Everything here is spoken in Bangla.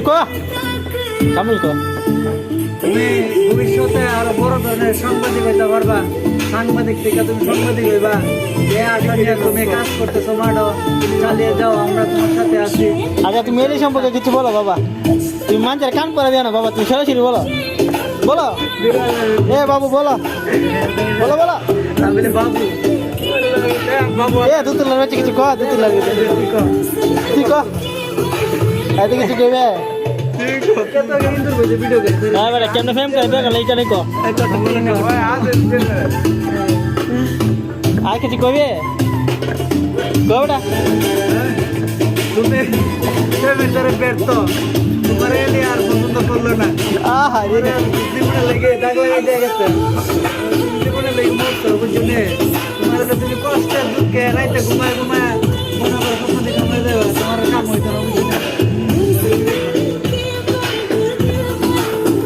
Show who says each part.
Speaker 1: কো কামিল কো
Speaker 2: তুমি ভবিষ্যতে আরো বড় ধরনের সাংবাদিক হইতে পারবা। সাংবাদিক থেকে তুমি সাংবাদিক হইবা। যে আশা নিয়ে তুমি কাজ করতেছো মাঠো চালিয়ে যাও, আমরা তোমার সাথে আছি।
Speaker 1: আচ্ছা তুমি এই সম্পর্কে কিছু বলো বাবা, তুমি মানুষের কান করে দিও না বাবা, তুমি সরাসরি বলো বলো এ বাবু বলো বলো বলো
Speaker 2: তাহলে বাবু বাবু
Speaker 1: এ দুতুলার হচ্ছে কিছু কো দুতুলার তুই কো এতে কিছু কইবে
Speaker 2: কত কিন্তু বলে ভিডিও করতে
Speaker 1: হ্যাঁ বেটা কেমনে ফেম করবে গেল এইটা নাই কো
Speaker 2: কথা বলে না ভাই আজ
Speaker 1: আর কিছু কইবে কো বেটা
Speaker 2: তুমি ভিতরে ব্যর্থ, তোমার এলি আর পছন্দ করলো না।
Speaker 1: আহা রে
Speaker 2: জীবনে লেগে দাগ লেগে গেছে, জীবনে লেগে মরছো বুঝলে। তোমার তো তুমি কষ্টে দুঃখে রাইতে ঘুমায় ঘুমায় মনে করো স্বপ্ন দেখে মরে যাবে, তোমার কাম হইতো না বুঝলে।